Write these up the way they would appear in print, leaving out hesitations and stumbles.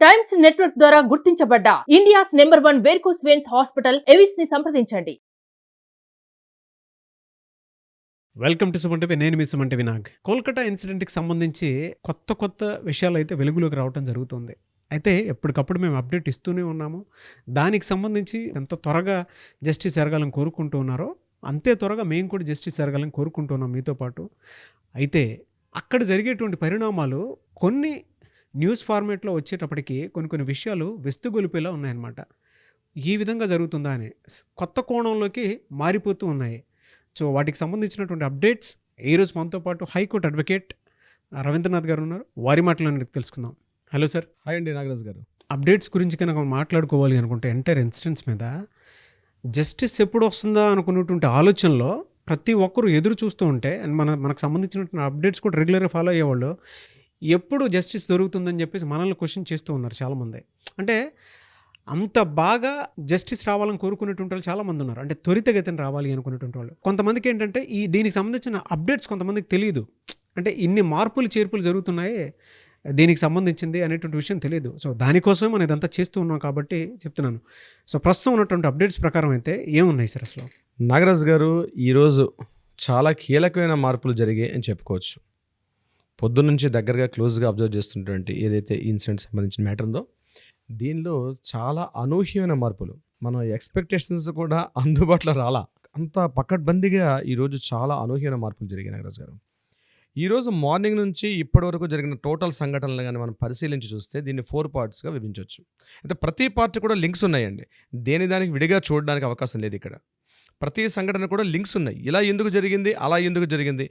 Times network ద్వారా గుర్తించబడ్డ India's number 1 varicose veins hospital Avis ని సంప్రదించండి. Welcome to Suman TV. నేను మీ సుమన్ టీవీ నాగ్. కోల్కతా ఇన్సిడెంట్కి సంబంధించి కొత్త విషయాలు అయితే వెలుగులోకి రావడం జరుగుతుంది. అయితే ఎప్పటికప్పుడు మేము అప్డేట్ ఇస్తూనే ఉన్నాము. దానికి సంబంధించి ఎంత త్వరగా జస్టిస్ జరగాలని కోరుకుంటూ ఉన్నారో అంతే త్వరగా మేము కూడా జస్టిస్ జరగాలని కోరుకుంటున్నాం మీతో పాటు. అయితే అక్కడ జరిగేటువంటి పరిణామాలు కొన్ని న్యూస్ ఫార్మేట్లో వచ్చేటప్పటికి కొన్ని విషయాలు వెస్తుగొలిపేలా ఉన్నాయన్నమాట. ఈ విధంగా జరుగుతుందా అని కొత్త కోణంలోకి మారిపోతూ ఉన్నాయి. సో వాటికి సంబంధించినటువంటి అప్డేట్స్ ఈరోజు మనతో పాటు హైకోర్టు అడ్వకేట్ రవీంద్రనాథ్ గారు ఉన్నారు. వారి మాటలను తెలుసుకుందాం. Hello sir. హాయ్ అండి నాగరాజ్ గారు. అప్డేట్స్ గురించి కనుక మాట్లాడుకోవాలి అనుకుంటే ఎంటైర్ ఇన్సిడెంట్స్ మీద జస్టిస్ ఎప్పుడు వస్తుందా అనుకున్నటువంటి ఆలోచనలో ప్రతి ఒక్కరు ఎదురు చూస్తూ ఉంటే అండ్ మనకు సంబంధించినటువంటి అప్డేట్స్ కూడా రెగ్యులర్గా ఫాలో అయ్యేవాళ్ళు ఎప్పుడు జస్టిస్ దొరుకుతుందని చెప్పేసి మనల్ని క్వశ్చన్ చేస్తూ ఉన్నారు చాలామంది. అంటే అంత బాగా జస్టిస్ రావాలని కోరుకునేటువంటి వాళ్ళు చాలామంది ఉన్నారు. అంటే త్వరితగతిన రావాలి అనుకునేటువంటి వాళ్ళు. కొంతమందికి ఏంటంటే దీనికి సంబంధించిన అప్డేట్స్ కొంతమందికి తెలియదు. అంటే ఇన్ని మార్పులు చేర్పులు జరుగుతున్నాయి దీనికి సంబంధించింది అనేటువంటి విషయం తెలియదు. సో దానికోసం మనం ఇదంతా చేస్తూ ఉన్నాం కాబట్టి చెప్తున్నాను. సో ప్రస్తుతం ఉన్నటువంటి అప్డేట్స్ ప్రకారం అయితే ఏమున్నాయి సార్ అసలు? నాగరాజ్ గారు, ఈరోజు చాలా కీలకమైన మార్పులు జరిగాయి అని చెప్పుకోవచ్చు. పొద్దున్నుంచి దగ్గరగా క్లోజ్గా అబ్జర్వ్ చేస్తున్నటువంటి ఏదైతే ఇన్సిడెంట్ సంబంధించిన మ్యాటర్ ఉందో దీనిలో చాలా అనూహ్యమైన మార్పులు, మన ఎక్స్పెక్టేషన్స్ కూడా అందుబాటులో రాలా. అంత పకడ్బందీగా ఈరోజు చాలా అనూహ్యమైన మార్పులు జరిగాయి నాగరాజ్ గారు. ఈరోజు మార్నింగ్ నుంచి ఇప్పటి వరకు జరిగిన టోటల్ సంఘటనలు కానీ మనం పరిశీలించి చూస్తే దీన్ని 4 పార్ట్స్గా విభజించవచ్చు. అంటే ప్రతి పార్ట్ కూడా లింక్స్ ఉన్నాయండి. దానికి విడిగా చూడడానికి అవకాశం లేదు. ఇక్కడ ప్రతి సంఘటన కూడా లింక్స్ ఉన్నాయి. ఇలా ఎందుకు జరిగింది, అలా ఎందుకు జరిగింది,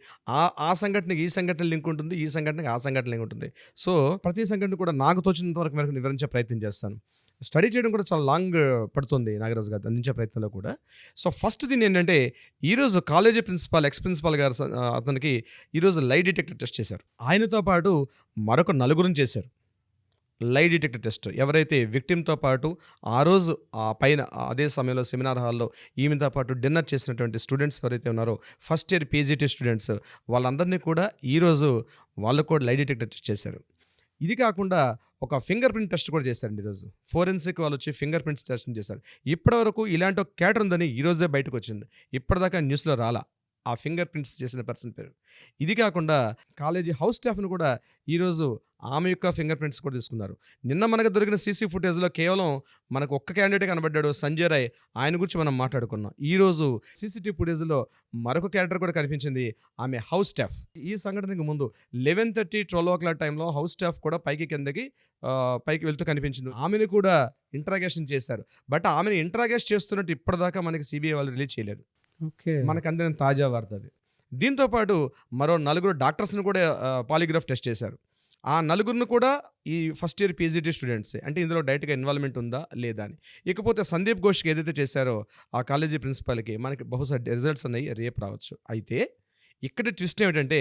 ఆ సంఘటనకి ఈ సంఘటన లింక్ ఉంటుంది, ఈ సంఘటనకి ఆ సంఘటన లింక్ ఉంటుంది. సో ప్రతి సంఘటన కూడా నాకు తోచినంత వరకు మేరకు వివరించే ప్రయత్నం చేస్తాను. స్టడీ చేయడం కూడా చాలా లాంగ్ పడుతుంది నాగరాజ్ గారు అందించే ప్రయత్నంలో కూడా. సో ఫస్ట్ దీన్ని ఏంటంటే ఈరోజు కాలేజీ ఎక్స్ ప్రిన్సిపాల్ గారు అతనికి ఈరోజు లై డిటెక్టర్ టెస్ట్ చేశారు. ఆయనతో పాటు మరొక 4 చేశారు లై డిటెక్టర్ టెస్ట్. ఎవరైతే విక్టిమ్తో పాటు ఆ రోజు పైన అదే సమయంలో సెమినార్ హాల్లో ఈమెతో పాటు డిన్నర్ చేసినటువంటి స్టూడెంట్స్ ఎవరైతే ఉన్నారో ఫస్ట్ ఇయర్ పీజీటీ స్టూడెంట్స్ వాళ్ళందరినీ కూడా ఈరోజు వాళ్ళు కూడా లై డిటెక్టర్ టెస్ట్ చేశారు. ఇది కాకుండా ఒక ఫింగర్ ప్రింట్ టెస్ట్ కూడా చేశారండి. ఈరోజు ఫోరెన్సిక్ వాళ్ళు వచ్చి ఫింగర్ ప్రింట్స్ టెస్ట్ చేశారు. ఇప్పటివరకు ఇలాంటి ఒక క్యాటర్ ఉందని ఈరోజే బయటకు వచ్చింది. ఇప్పటిదాకా న్యూస్లో రాలా ఆ ఫింగర్ ప్రింట్స్ చేసిన పర్సన్ పేరు. ఇది కాకుండా కాలేజీ హౌస్ స్టాఫ్ను కూడా ఈరోజు ఆమె యొక్క ఫింగర్ ప్రింట్స్ కూడా తీసుకున్నారు. నిన్న మనకు దొరికిన సీసీ ఫుటేజ్లో కేవలం మనకు ఒక్క క్యాండిడేట్ కనబడ్డాడు, సంజయ్ రాయ్. ఆయన గురించి మనం మాట్లాడుకున్నాం. ఈరోజు సీసీటీవీ ఫుటేజ్లో మరొక క్యారెక్టర్ కూడా కనిపించింది, ఆమె హౌస్ స్టాఫ్. ఈ సంఘటనకు ముందు 11:30, 12 టైంలో హౌస్ స్టాఫ్ కూడా పైకి వెళ్తూ కనిపించింది. ఆమెను కూడా ఇంట్రాగేషన్ చేశారు. బట్ ఆమెను ఇంట్రాగేషన్ చేస్తున్నట్టు ఇప్పటిదాకా మనకి సిబిఐ వాళ్ళు రిలీజ్ చేయలేదు. మనకు అందిన తాజా వార్త అది. దీంతోపాటు మరో 4 డాక్టర్స్ని కూడా పాలిగ్రాఫ్ టెస్ట్ చేశారు. ఆ 4 కూడా ఈ ఫస్ట్ ఇయర్ పీజీటీ స్టూడెంట్సే. అంటే ఇందులో డైరెక్ట్గా ఇన్వాల్వ్మెంట్ ఉందా లేదా అని. ఇకపోతే సందీప్ ఘోష్కి ఏదైతే చేశారో ఆ కాలేజీ ప్రిన్సిపాల్కి మనకి బహుశా రిజల్ట్స్ అనేవి రేపు రావచ్చు. అయితే ఇక్కడ ట్విస్ట్ ఏమిటంటే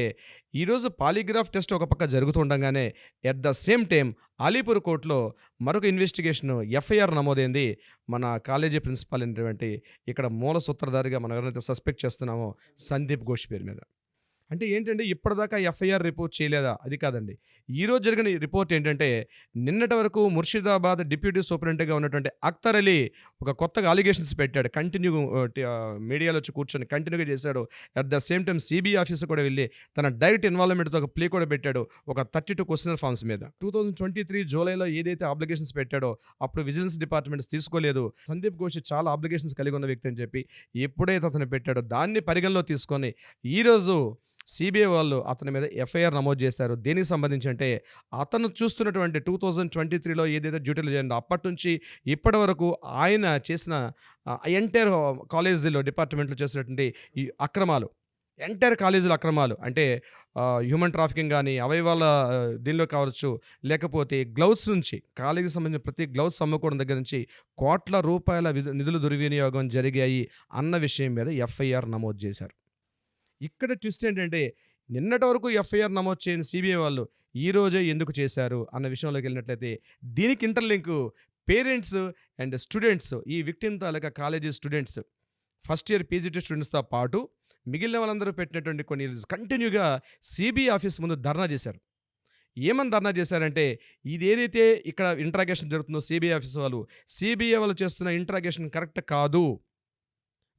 ఈరోజు పాలిగ్రాఫ్ టెస్ట్ ఒక పక్క జరుగుతుండగానే at the same time Alipur కోర్టులో మరొక ఇన్వెస్టిగేషన్ ఎఫ్ఐఆర్ నమోదైంది మన కాలేజీ ప్రిన్సిపాల్ అయినటువంటి ఇక్కడ మూల సూత్రధారిగా మనం ఎవరైతే సస్పెక్ట్ చేస్తున్నామో సందీప్ ఘోష్ పేరు మీద. అంటే ఏంటంటే ఇప్పటిదాకా ఎఫ్ఐఆర్ రిపోర్ట్ చేయలేదా, అది కాదండి. ఈరోజు జరిగిన రిపోర్ట్ ఏంటంటే నిన్నటి వరకు ముర్షిదాబాద్ డిప్యూటీ సూపరింటెండెంట్గా ఉన్నటువంటి అఖ్తర్ అలీ ఒక కొత్తగా అలిగేషన్స్ పెట్టాడు. కంటిన్యూ మీడియాలో వచ్చి కూర్చొని కంటిన్యూగా చేశాడు. At the same time CBI office కూడా వెళ్ళి తన డైరెక్ట్ ఇన్వాల్వ్మెంట్తో ఒక ప్లే కూడా పెట్టాడు ఒక 32 క్వశ్చనర్ ఫామ్స్ మీద. 2023 జూలైలో ఏదైతే అప్లికేషన్స్ పెట్టాడో అప్పుడు విజిలెన్స్ డిపార్ట్మెంట్స్ తీసుకోలేదు. సందీప్ ఘోష్ చాలా అప్లికేషన్స్ కలిగి ఉన్న వ్యక్తి అని చెప్పి ఎప్పుడైతే అతను పెట్టాడో దాన్ని పరిగణలో తీసుకొని ఈరోజు సిబిఐ వాళ్ళు అతని మీద ఎఫ్ఐఆర్ నమోదు చేశారు. దేనికి సంబంధించి అంటే అతను చూస్తున్నటువంటి 2023లో ఏదైతే డ్యూటీలు చేయండి అప్పటి నుంచి ఇప్పటి వరకు ఆయన చేసిన ఎంటైర్ కాలేజీలో డిపార్ట్మెంట్లో చేసినటువంటి ఈ అక్రమాలు, ఎంటైర్ కాలేజీలో అక్రమాలు అంటే హ్యూమన్ ట్రాఫికింగ్ కానీ అవయవాల దీనిలో కావచ్చు, లేకపోతే గ్లౌస్ నుంచి కాలేజీకి సంబంధించిన ప్రతి గ్లౌస్ అమ్ముకోవడం దగ్గర నుంచి కోట్ల రూపాయల నిధులు దుర్వినియోగం జరిగాయి అన్న విషయం మీద ఎఫ్ఐఆర్ నమోదు చేశారు. ఇక్కడ ట్విస్ట్ ఏంటంటే నిన్నటి వరకు ఎఫ్ఐఆర్ నమోదు చేయని సిబిఐ వాళ్ళు ఈరోజే ఎందుకు చేశారు అన్న విషయంలోకి వెళ్ళినట్లయితే దీనికి ఇంటర్లింకు పేరెంట్స్ అండ్ స్టూడెంట్స్, ఈ విక్టిమ్ తాలూకా college students first year PGT స్టూడెంట్స్తో పాటు మిగిలిన వాళ్ళందరూ పెట్టినటువంటి కొన్ని కంటిన్యూగా సిబిఐ ఆఫీస్ ముందు ధర్నా చేశారు. ఏమని ధర్నా చేశారంటే, ఇదేదైతే ఇక్కడ ఇంట్రాగేషన్ జరుగుతుందో సిబిఐ ఆఫీస్ వాళ్ళు, సిబిఐ వాళ్ళు చేస్తున్న ఇంట్రాగేషన్ కరెక్ట్ కాదు.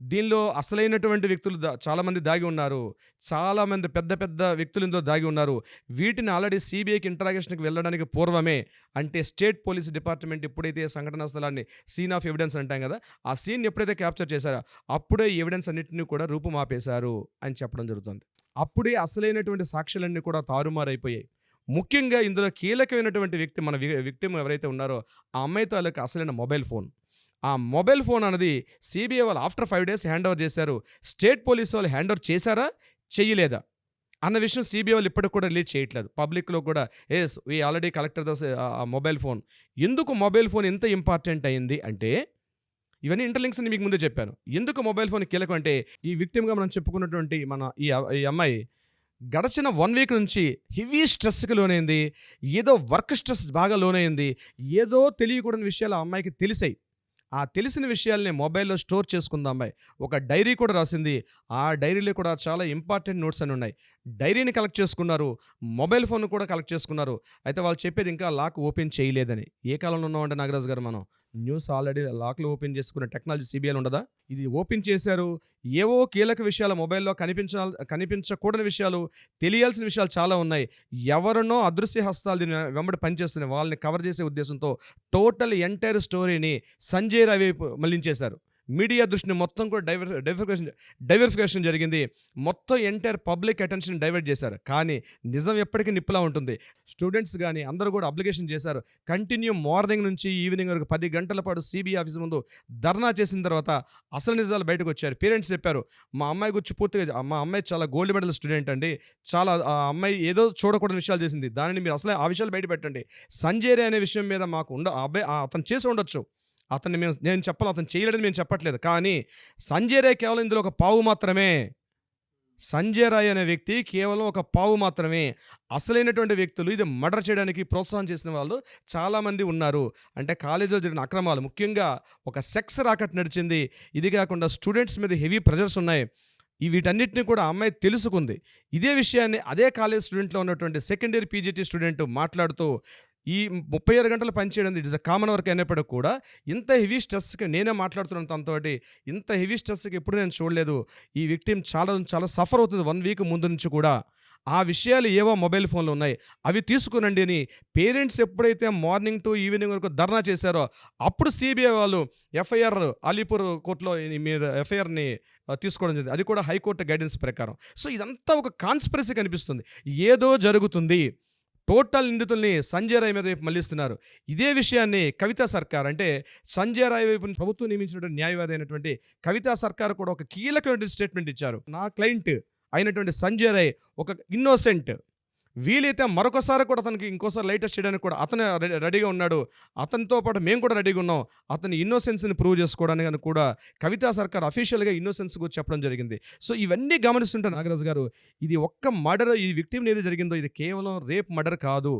దీనిలో అసలైనటువంటి వ్యక్తులు చాలామంది దాగి ఉన్నారు. చాలామంది పెద్ద పెద్ద వ్యక్తులు ఇందులో దాగి ఉన్నారు. వీటిని ఆల్రెడీ సిబిఐకి ఇంట్రాగేషన్‌కి వెళ్ళడానికి పూర్వమే, అంటే స్టేట్ పోలీస్ డిపార్ట్మెంట్ ఎప్పుడైతే సంఘటనా స్థలాన్ని సీన్ ఆఫ్ ఎవిడెన్స్ అంటాం కదా, ఆ సీన్ ఎప్పుడైతే క్యాప్చర్ చేశారో అప్పుడే ఈ ఎవిడెన్స్ అన్నిటిని కూడా రూపుమాపేశారు అని చెప్పడం జరుగుతుంది. అప్పుడే అసలైనటువంటి సాక్ష్యాలన్నీ కూడా తారుమారైపోయాయి. ముఖ్యంగా ఇందులో కీలకమైనటువంటి వ్యక్తి మన విక్టిమ్ ఎవరైతే ఉన్నారో ఆ అమ్మాయి తాలూకా అసలైన మొబైల్ ఫోన్. ఆ మొబైల్ ఫోన్ అన్నది సిబిఐ వాళ్ళు ఆఫ్టర్ 5 days హ్యాండ్ ఓవర్ చేశారు. స్టేట్ పోలీస్ వాళ్ళు హ్యాండ్ ఓవర్ చేశారా, చెయ్యలేదా అన్న విషయం సిబిఐ వాళ్ళు ఇప్పటికి కూడా రిలీజ్ చేయట్లేదు. పబ్లిక్లో కూడా we already collector mobile phone. ఎందుకు మొబైల్ ఫోన్ ఎంత ఇంపార్టెంట్ అయింది అంటే, ఇవన్నీ ఇంటర్లింక్స్ అని మీకు ముందే చెప్పాను. ఎందుకు మొబైల్ ఫోన్ కీలకం అంటే, ఈ విక్టిమ్గా మనం చెప్పుకున్నటువంటి ఈ అమ్మాయి గడచిన 1 week నుంచి హెవీ స్ట్రెస్కి లోనైంది. ఏదో వర్క్ స్ట్రెస్ బాగా లోనైంది. ఏదో తెలియకూడని విషయాలు ఆ అమ్మాయికి తెలిసాయి. ఆ తెలిసిన విషయాల్ని మొబైల్లో స్టోర్ చేసుకుంది అమ్మాయి. ఒక డైరీ కూడా రాసింది. ఆ డైరీలో కూడా చాలా ఇంపార్టెంట్ నోట్స్ అని ఉన్నాయి. డైరీని కలెక్ట్ చేసుకున్నారు, మొబైల్ ఫోన్ కూడా కలెక్ట్ చేసుకున్నారు. అయితే వాళ్ళు చెప్పేది ఇంకా లాక్ ఓపెన్ చేయలేదని. ఏ కాలంలో ఉన్నామంటే నాగరాజు గారు, మనం న్యూస్ ఆల్రెడీ లాక్లు ఓపెన్ చేసుకునే టెక్నాలజీ సిబిఐలో ఉండదా? ఇది ఓపెన్ చేశారు. ఏవో కీలక విషయాలు మొబైల్లో కనిపించకూడని విషయాలు, తెలియాల్సిన విషయాలు చాలా ఉన్నాయి. ఎవరినో అదృశ్య హస్తాలు దీని వెంబడి పనిచేస్తున్నాయి. వాళ్ళని కవర్ చేసే ఉద్దేశంతో టోటల్ ఎంటైర్ స్టోరీని సంజయ్ రాయ్ వైపు మళ్లించేశారు. మీడియా దృష్టిని మొత్తం కూడా డైవర్ఫికేషన్ జరిగింది. మొత్తం ఎంటైర్ పబ్లిక్ అటెన్షన్ డైవర్ట్ చేశారు. కానీ నిజం ఎప్పటికీ నిప్పులా ఉంటుంది. స్టూడెంట్స్ కానీ అందరూ కూడా అప్లికేషన్ చేశారు. కంటిన్యూ మార్నింగ్ నుంచి ఈవినింగ్ వరకు 10 గంటల పాటు సిబిఐ ఆఫీస్ ముందు ధర్నా చేసిన తర్వాత అసలు నిజాలు బయటకు వచ్చారు. పేరెంట్స్ చెప్పారు, మా అమ్మాయి గురించి పూర్తిగా, మా అమ్మాయి చాలా గోల్డ్ మెడల్ స్టూడెంట్ అండి, చాలా ఆ అమ్మాయి ఏదో చూడకూడని విషయాలు చేసింది, దానిని మీరు అసలే ఆ విషయాలు బయట పెట్టండి. సంజయ్ రే అనే విషయం మీద మాకు అతను చేసి ఉండొచ్చు, నేను చెప్పాలి, అతను చేయలేదని మేము చెప్పట్లేదు. కానీ సంజయ్ రాయ్ కేవలం ఇందులో ఒక పావు మాత్రమే. సంజయ్ రాయ్ అనే వ్యక్తి కేవలం ఒక పావు మాత్రమే. అసలైనటువంటి వ్యక్తులు, ఇది మర్డర్ చేయడానికి ప్రోత్సాహం చేసిన వాళ్ళు చాలామంది ఉన్నారు. అంటే కాలేజీలో జరిగిన అక్రమాలు, ముఖ్యంగా ఒక సెక్స్ రాకెట్ నడిచింది. ఇది కాకుండా స్టూడెంట్స్ మీద హెవీ ప్రెజర్స్ ఉన్నాయి. వీటన్నిటిని కూడా అమ్మాయి తెలుసుకుంది. ఇదే విషయాన్ని అదే కాలేజ్ స్టూడెంట్లో ఉన్నటువంటి సెకండ్ ఇయర్ పీజీటీ స్టూడెంట్ మాట్లాడుతూ, ఈ 36 గంటలు పనిచేయడం it is a common work అయినప్పటికీ కూడా ఇంత హెవీ స్ట్రెస్కి, నేనే మాట్లాడుతున్నాను తనతోటి, ఇంత హెవీ స్ట్రెస్కి ఎప్పుడు నేను చూడలేదు. ఈ విక్టిమ్ చాలా సఫర్ అవుతుంది 1 week ముందు నుంచి కూడా. ఆ విషయాలు ఏవో మొబైల్ ఫోన్లు ఉన్నాయి, అవి తీసుకునండి అని పేరెంట్స్ ఎప్పుడైతే మార్నింగ్ టు ఈవినింగ్ వరకు ధర్నా చేశారో అప్పుడు సిబిఐ వాళ్ళు ఎఫ్ఐఆర్ అలీపూర్ కోర్టులో మీద ఎఫ్ఐఆర్ని తీసుకోవడం జరిగింది. అది కూడా హైకోర్టు గైడెన్స్ ప్రకారం. సో ఇదంతా ఒక కాన్స్పిరసీ కనిపిస్తుంది. ఏదో జరుగుతుంది. టోటల్ నిందితుల్ని సంజయ్ రాయ్ మీద వైపు మళ్లిస్తున్నారు. ఇదే విషయాన్ని కవితా సర్కార్, అంటే సంజయ్ రాయ్ వైపు ప్రభుత్వం నియమించినటువంటి న్యాయవాది అయినటువంటి కవితా సర్కార్ కూడా ఒక కీలకమైన స్టేట్మెంట్ ఇచ్చారు. నా క్లయింట్ అయినటువంటి సంజయ్ రాయ్ ఒక ఇన్నోసెంట్, వీలైతే మరొకసారి కూడా అతనికి ఇంకోసారి లైటెస్ట్ చేయడానికి కూడా అతను రెడీగా ఉన్నాడు. అతనితో పాటు మేము కూడా రెడీగా ఉన్నాం. అతని ఇన్నోసెన్స్ని ప్రూవ్ చేసుకోవడానికి కూడా కవితా సర్కార్ అఫీషియల్గా ఇన్నోసెన్స్ గురించి చెప్పడం జరిగింది. సో ఇవన్నీ గమనిస్తుంటే నాగరాజు గారు, ఇది ఒక్క మర్డర్, ఈ విక్టిమ్ ఏది జరిగిందో ఇది కేవలం రేప్ మర్డర్ కాదు.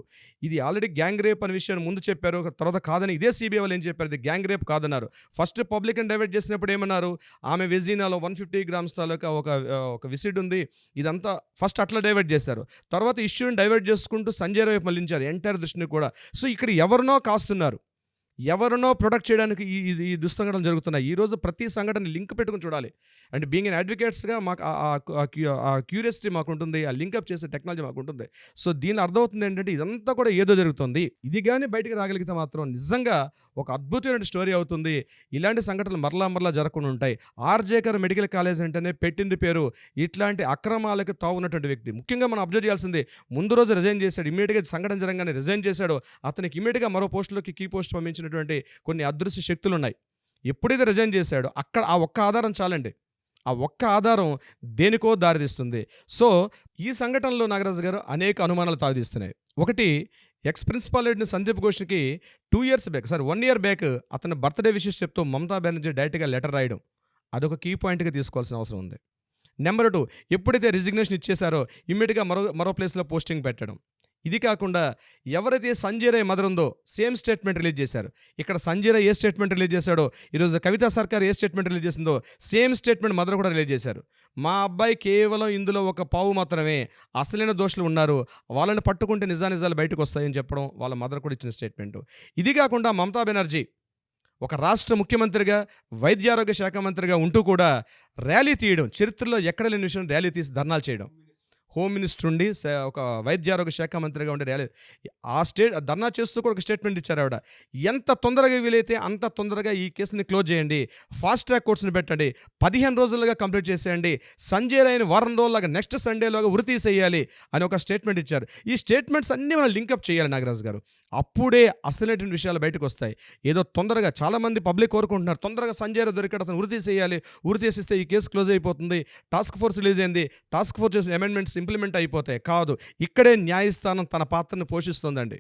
ఇది ఆల్రెడీ గ్యాంగ్ రేప్ అనే విషయాన్ని ముందు చెప్పారు, తర్వాత కాదని ఇదే సిబిఐ వాళ్ళు ఏం చెప్పారు, ఇది గ్యాంగ్ రేప్ కాదన్నారు. ఫస్ట్ పబ్లిక్ అండ్ డైవర్ట్ చేసినప్పుడు ఏమన్నారు, ఆమె వెజినాలో 150 grams తాలూకా ఒక విసిడ్ ఉంది, ఇదంతా ఫస్ట్ అట్లా డైవర్ట్ చేశారు. తర్వాత ఇష్యూ డైవర్ట్ చేసుకుంటూ సంజయ్ రాయ్ మళ్లించారు ఎంటైర్ దృష్టిని కూడా. సో ఇక్కడ ఎవరినో కాస్తున్నారు, ఎవరినో ప్రొటెక్ట్ చేయడానికి ఈ దుస్సంఘటనలు జరుగుతున్నాయి. ఈరోజు ప్రతి సంఘటన లింక్ పెట్టుకుని చూడాలి. అంటే బీయింగ్ ఎన్ అడ్వకేట్స్గా మాకు ఆ క్యూరియాసిటీ మాకు ఉంటుంది, ఆ లింకప్ చేసే టెక్నాలజీ మాకు ఉంటుంది. సో దీని అర్థమవుతుంది ఏంటంటే ఇదంతా కూడా ఏదో జరుగుతుంది. ఇది కానీ బయటకు రాగలిగితే మాత్రం నిజంగా ఒక అద్భుతమైన స్టోరీ అవుతుంది. ఇలాంటి సంఘటనలు మరలా జరగకుండా ఉంటాయి. ఆర్జేకర్ మెడికల్ కాలేజ్ అంటేనే పెట్టింది పేరు ఇట్లాంటి అక్రమాలకు తావున్నటువంటి వ్యక్తి. ముఖ్యంగా మనం అబ్జర్వ్ చేయాల్సింది, ముందు రోజు రిజైన్ చేశాడు, ఇమీడియట్గా సంఘటన జరగానే రిజైన్ చేశాడు. అతనికి ఇమీడియట్గా మరో పోస్టులోకి కీ పోస్ట్ పంపించిన కొన్ని అదృశ్య శక్తులు ఉన్నాయి. ఎప్పుడైతే రిజైన్ చేశాడో అక్కడ ఆ ఒక్క ఆధారం చాలండి. ఆ ఒక్క ఆధారం దేనికో దారితీస్తుంది. సో ఈ సంఘటనలో నాగరాజు గారు అనేక అనుమానాలు తావిస్తున్నాయి. ఒకటి, ఎక్స్ ప్రిన్సిపాల్ హెడ్ని సందీప్ ఘోష్కి 1 year బ్యాక్ అతని బర్త్డే విషెస్ చెప్తూ మమతా బెనర్జీ డైరెక్ట్గా లెటర్ రాయడం, అదొక కీ పాయింట్గా తీసుకోవాల్సిన అవసరం ఉంది. నెంబర్ 2, ఎప్పుడైతే రిజిగ్నేషన్ ఇచ్చేశారో ఇమ్మీడియట్గా మరో ప్లేస్లో పోస్టింగ్ పెట్టడం, ఇది కాకుండా ఎవరైతే సంజయ్ రాయ్ మదర్ ఉందో సేమ్ స్టేట్మెంట్ రిలీజ్ చేశారు. ఇక్కడ సంజయ్ రాయ్ ఏ స్టేట్మెంట్ రిలీజ్ చేశాడో, ఈరోజు కవితా సర్కార్ ఏ స్టేట్మెంట్ రిలీజ్ చేసిందో సేమ్ స్టేట్మెంట్ మదర్ కూడా రిలీజ్ చేశారు. మా అబ్బాయి కేవలం ఇందులో ఒక పావు మాత్రమే, అసలైన దోషులు ఉన్నారు, వాళ్ళని పట్టుకుంటే నిజాలు బయటకు వస్తాయని చెప్పడం వాళ్ళ మదర్ కూడా ఇచ్చిన స్టేట్మెంట్. ఇది కాకుండా మమతా బెనర్జీ ఒక రాష్ట్ర ముఖ్యమంత్రిగా, వైద్యారోగ్య శాఖ మంత్రిగా ఉంటూ కూడా ర్యాలీ తీయడం, చరిత్రలో ఎక్కడ లేని విషయం, ర్యాలీ తీసి ధర్నాలు చేయడం. హోమ్ మినిస్టర్ ఉండి ఒక వైద్యారోగ్య శాఖ మంత్రిగా ఉండే ర్యాలీ ధర్నా చేస్తూ కూడా ఒక స్టేట్మెంట్ ఇచ్చారు ఆవిడ. ఎంత తొందరగా వీలైతే అంత తొందరగా ఈ కేసుని క్లోజ్ చేయండి, ఫాస్ట్ ట్రాక్ కోర్ట్స్ని పెట్టండి, 15 రోజులుగా కంప్లీట్ చేసేయండి, సంజయ్ రాయ్ని వారం రోజులాగా నెక్స్ట్ సండేలోగా ఉరి తీసేయాలి అని ఒక స్టేట్మెంట్ ఇచ్చారు. ఈ స్టేట్మెంట్స్ అన్నీ మనం లింకప్ చేయాలి నాగరాజు గారు. అప్పుడే అసలైనటువంటి విషయాలు బయటకు వస్తాయి. ఏదో తొందరగా చాలామంది పబ్లిక్ కోరుకుంటున్నారు, తొందరగా సంజయ్ రాయ్ దొరికాడు, అతను ఉరి తీసేయాలి, ఉరి తీసేస్తే ఈ కేసు క్లోజ్ అయిపోతుంది, టాస్క్ ఫోర్స్ రిలీజ్ అయింది, టాస్క్ ఫోర్స్ చేసిన అమెండ్మెంట్స్ ఇంప్లిమెంట్ అయిపోతాయి. కాదు, ఇక్కడే న్యాయస్థానం తన పాత్రను పోషిస్తుందండి.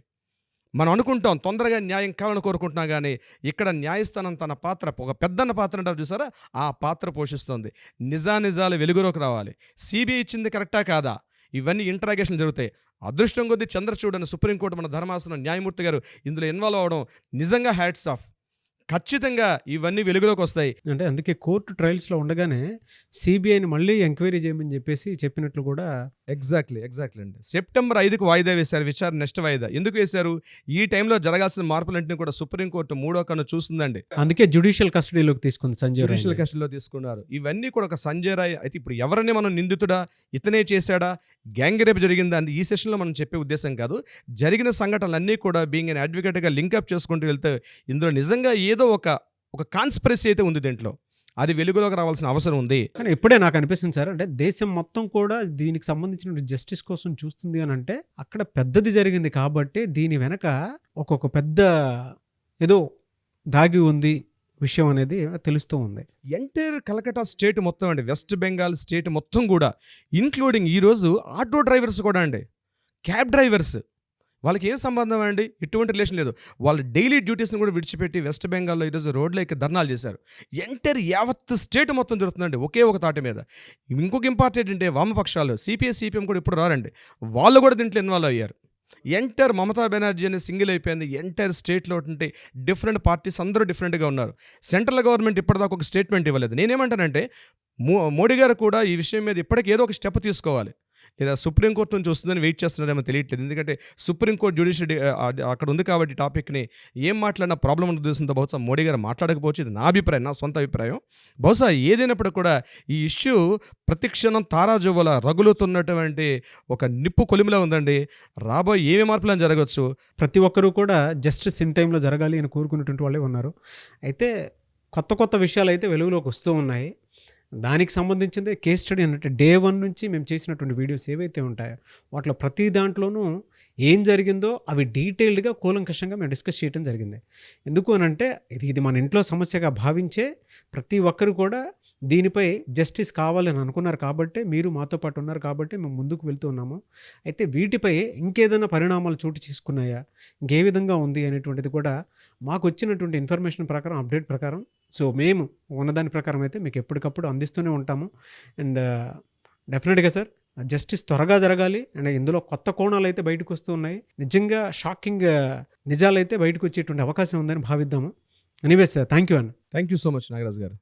మనం అనుకుంటాం తొందరగా న్యాయం కావాలని కోరుకుంటున్నాం, కానీ ఇక్కడ న్యాయస్థానం తన పాత్ర, ఒక పెద్దన్న పాత్ర అంటారు చూసారా, ఆ పాత్ర పోషిస్తుంది. నిజాలు వెలుగులోకి రావాలి. సిబిఐ ఇచ్చింది కరెక్టా కాదా, ఇవన్నీ ఇంటరాగేషన్ జరుగుతాయి. అదృష్టం కొద్దీ చంద్రచూడ్ అని సుప్రీంకోర్టు మన ధర్మాసనం న్యాయమూర్తి గారు ఇందులో ఇన్వాల్వ్ అవ్వడం నిజంగా హ్యాట్స్ ఆఫ్. ఖచ్చితంగా ఇవన్నీ వెలుగులోకి వస్తాయి. అంటే అందుకే కోర్టు ట్రయల్స్లో ఉండగానే సిబిఐని మళ్ళీ ఎంక్వైరీ చేయమని చెప్పినట్లు కూడా ఎగ్జాక్ట్లీ అండి. సెప్టెంబర్ 5కు వాయిదా వేశారు విచారణ, నెక్స్ట్ వాయిదా. ఎందుకు వేశారు? ఈ టైంలో జరగాల్సిన మార్పులన్నింటినీ కూడా సుప్రీంకోర్టు 3వ కన్ను చూస్తుందండి. అందుకే జ్యుడిషియల్ కస్టడీలోకి తీసుకుంది సంజయ్ రాయ్. జ్యుడిషియల్ కస్టడీలో తీసుకున్నారు. ఇవన్నీ కూడా ఒక సంజయ్ రాయ్ అయితే ఇప్పుడు ఎవరన్నీ మనం నిందితుడా, ఇతనే చేశాడా, గ్యాంగ్ రేప్ జరిగిందా అని ఈ సెషన్లో మనం చెప్పే ఉద్దేశం కాదు. జరిగిన సంఘటనలన్నీ కూడా బీయింగ్ అన్ అడ్వకేట్గా లింకప్ చేసుకుంటూ వెళ్తే ఇందులో నిజంగా ఏదో ఒక కాన్స్పిరసీ అయితే ఉంది దీంట్లో, అది వెలుగులోకి రావాల్సిన అవసరం ఉంది. కానీ ఇప్పుడే నాకు అనిపిస్తుంది సార్, అంటే దేశం మొత్తం కూడా దీనికి సంబంధించిన జస్టిస్ కోసం చూస్తుంది అని అంటే అక్కడ పెద్దది జరిగింది కాబట్టి దీని వెనక ఒక్కొక్క పెద్ద ఏదో దాగి ఉంది విషయం అనేది తెలుస్తూ ఉంది. ఎంటైర్ కలకట్టా స్టేట్ మొత్తం అండి, వెస్ట్ బెంగాల్ స్టేట్ మొత్తం కూడా, ఇంక్లూడింగ్ ఈరోజు ఆటో డ్రైవర్స్ కూడా అండి, క్యాబ్ డ్రైవర్స్, వాళ్ళకి ఏం సంబంధం అండి, ఎటువంటి రిలేషన్ లేదు. వాళ్ళ డైలీ డ్యూటీస్ని కూడా విడిచిపెట్టి వెస్ట్ బెంగాల్లో ఈరోజు రోడ్లో ఎక్కి ధర్నాలు చేశారు. ఎంటైర్ యావత్ స్టేట్ మొత్తం జరుగుతుందండి ఒకే ఒక తాటి మీద. ఇంకొక ఇంపార్టెంట్ అంటే వామపక్షాలు సిపిఐ సిపిఎం కూడా ఇప్పుడు రారండి, వాళ్ళు కూడా దీంట్లో ఇన్వాల్వ్ అయ్యారు. ఎంటైర్ మమతా బెనర్జీ అనేది సింగిల్ అయిపోయింది. ఎంటైర్ స్టేట్లో ఉంటే డిఫరెంట్ పార్టీస్ అందరూ డిఫరెంట్గా ఉన్నారు. సెంట్రల్ గవర్నమెంట్ ఇప్పటిదాకా ఒక స్టేట్మెంట్ ఇవ్వలేదు. నేనేమంటానంటే మోడీ గారు కూడా ఈ విషయం మీద ఇప్పటికీ ఏదో ఒక స్టెప్ తీసుకోవాలి. లేదా సుప్రీంకోర్టు నుంచి వస్తుందని వెయిట్ చేస్తున్నారేమో తెలియట్లేదు. ఎందుకంటే సుప్రీంకోర్టు జ్యుడిషియరీ అక్కడ ఉంది కాబట్టి టాపిక్ని ఏం మాట్లాడినా ప్రాబ్లం ఉన్న ఉద్దేశంతో బహుశా మోడీ గారు మాట్లాడకపోవచ్చు. ఇది నా అభిప్రాయం, నా సొంత అభిప్రాయం. బహుశా ఏదైనప్పుడు కూడా ఈ ఇష్యూ ప్రతిక్షణం తారాజువ్వల రగులుతున్నటువంటి ఒక నిప్పు కొలిమిలా ఉందండి. రాబోయే ఏమి మార్పులని జరగవచ్చు. ప్రతి ఒక్కరూ కూడా జస్టిస్ ఇన్ టైంలో జరగాలి అని కోరుకునేటువంటి వాళ్ళే ఉన్నారు. అయితే కొత్త విషయాలు అయితే వెలుగులోకి వస్తూ ఉన్నాయి. దానికి సంబంధించిందే కేస్ స్టడీ అంటే డే 1 నుంచి మేము చేసినటువంటి వీడియోస్ ఏవైతే ఉంటాయో వాటిలో ప్రతి దాంట్లోనూ ఏం జరిగిందో అవి డీటెయిల్డ్గా కూలంకషంగా మేము డిస్కస్ చేయడం జరిగింది. ఎందుకు అనంటే ఇది మన ఇంట్లో సమస్యగా భావించే ప్రతి ఒక్కరు కూడా దీనిపై జస్టిస్ కావాలని అనుకున్నారు కాబట్టి, మీరు మాతో పాటు ఉన్నారు కాబట్టి మేము ముందుకు వెళ్తూ ఉన్నాము. అయితే వీటిపై ఇంకేదైనా పరిణామాలు చోటు చేసుకున్నాయా, ఇంకే విధంగా ఉంది అనేటువంటిది కూడా మాకు వచ్చినటువంటి ఇన్ఫర్మేషన్ ప్రకారం, అప్డేట్ ప్రకారం, సో మేము ఉన్నదాని ప్రకారం అయితే మీకు ఎప్పటికప్పుడు అందిస్తూనే ఉంటాము. అండ్ డెఫినెట్గా సార్ జస్టిస్ త్వరగా జరగాలి. అండ్ ఇందులో కొత్త కోణాలు అయితే బయటకు వస్తూ ఉన్నాయి. నిజంగా షాకింగ్ నిజాలు అయితే బయటకు వచ్చేటువంటి అవకాశం ఉందని భావిద్దాము. Anyways sir, thank you so much Nagaraj గారు.